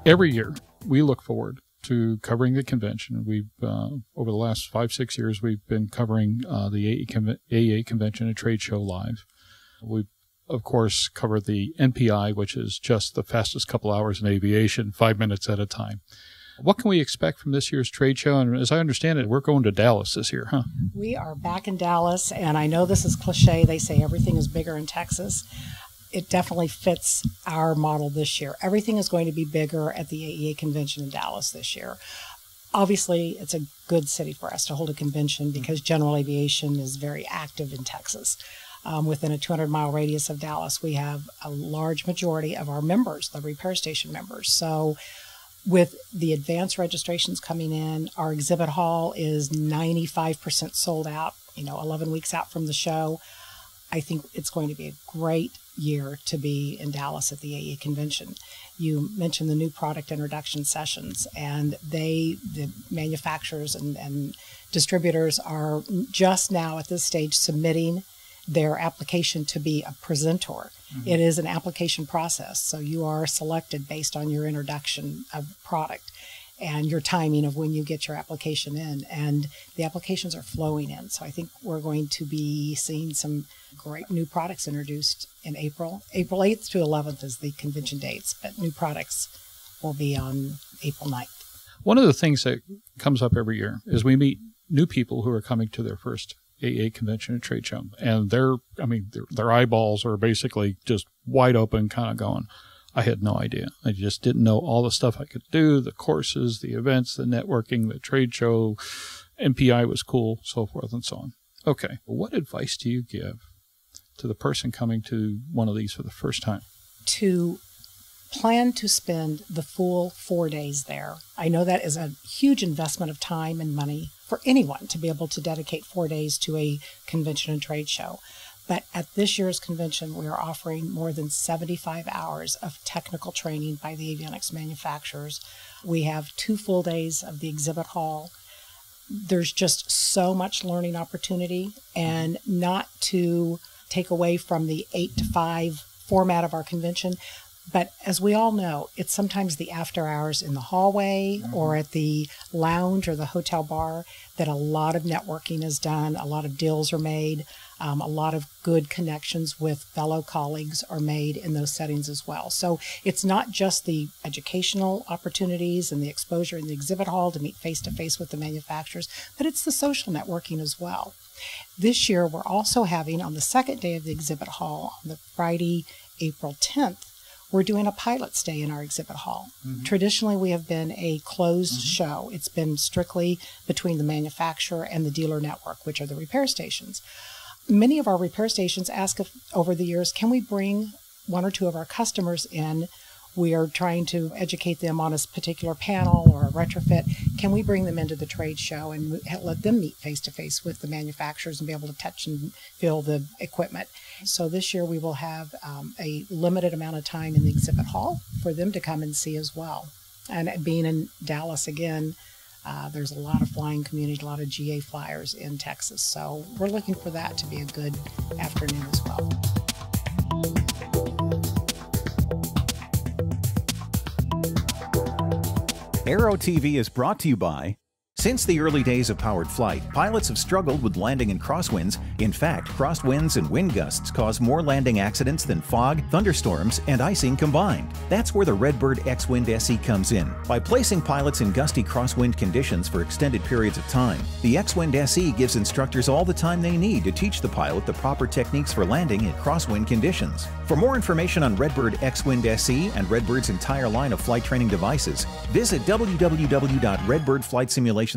Every year, we look forward to covering the convention. We've over the last 5-6 years, we've been covering the AEA convention and trade show live. We've, of course, covered the NPI, which is just the fastest couple hours in aviation, 5 minutes at a time. What can we expect from this year's trade show? And as I understand it, we're going to Dallas this year, huh? We are back in Dallas, and I know this is cliche. They say everything is bigger in Texas. It definitely fits our model this year. Everything is going to be bigger at the AEA convention in Dallas this year. Obviously, it's a good city for us to hold a convention because general aviation is very active in Texas. Within a 200-mile radius of Dallas, we have a large majority of our members, the repair station members. So with the advanced registrations coming in, our exhibit hall is 95% sold out, 11 weeks out from the show. I think it's going to be a great year to be in Dallas at the AEA convention. You mentioned the new product introduction sessions, and the manufacturers and distributors are just now at this stage submitting their application to be a presenter. Mm-hmm. It is an application process, so you are selected based on your introduction of product and your timing of when you get your application in. And the applications are flowing in. So I think we're going to be seeing some great new products introduced in April. April 8th to 11th is the convention dates, but new products will be on April 9th. One of the things that comes up every year is we meet new people who are coming to their first AEA convention and trade show. And their eyeballs are basically just wide open, kind of going, I had no idea. I just didn't know all the stuff I could do, the courses, the events, the networking, the trade show, NPI was cool, so forth and so on. Okay, what advice do you give to the person coming to one of these for the first time? To plan to spend the full 4 days there. I know that is a huge investment of time and money for anyone to be able to dedicate 4 days to a convention and trade show. But at this year's convention, we are offering more than 75 hours of technical training by the avionics manufacturers. We have 2 full days of the exhibit hall. There's just so much learning opportunity, and not to take away from the 8 to 5 format of our convention. But as we all know, it's sometimes the after hours in the hallway or at the lounge or the hotel bar that a lot of networking is done, a lot of deals are made, a lot of good connections with fellow colleagues are made in those settings as well. So it's not just the educational opportunities and the exposure in the exhibit hall to meet face-to-face with the manufacturers, but it's the social networking as well. This year, we're also having, on the second day of the exhibit hall, on the Friday, April 10th, we're doing a pilot stay in our exhibit hall. Mm-hmm. Traditionally, we have been a closed show. It's been strictly between the manufacturer and the dealer network, which are the repair stations. Many of our repair stations ask us over the years, can we bring 1 or 2 of our customers in? We are trying to educate them on a particular panel or a retrofit. Can we bring them into the trade show and let them meet face-to-face with the manufacturers and be able to touch and feel the equipment? So this year we will have a limited amount of time in the exhibit hall for them to come and see as well. And being in Dallas again, there's a lot of flying community, a lot of GA flyers in Texas. So we're looking for that to be a good afternoon as well. Aero-TV is brought to you by... Since the early days of powered flight, pilots have struggled with landing in crosswinds. In fact, crosswinds and wind gusts cause more landing accidents than fog, thunderstorms, and icing combined. That's where the Redbird X-Wind SE comes in. By placing pilots in gusty crosswind conditions for extended periods of time, the X-Wind SE gives instructors all the time they need to teach the pilot the proper techniques for landing in crosswind conditions. For more information on Redbird X-Wind SE and Redbird's entire line of flight training devices, visit www.redbirdflightsimulations.com.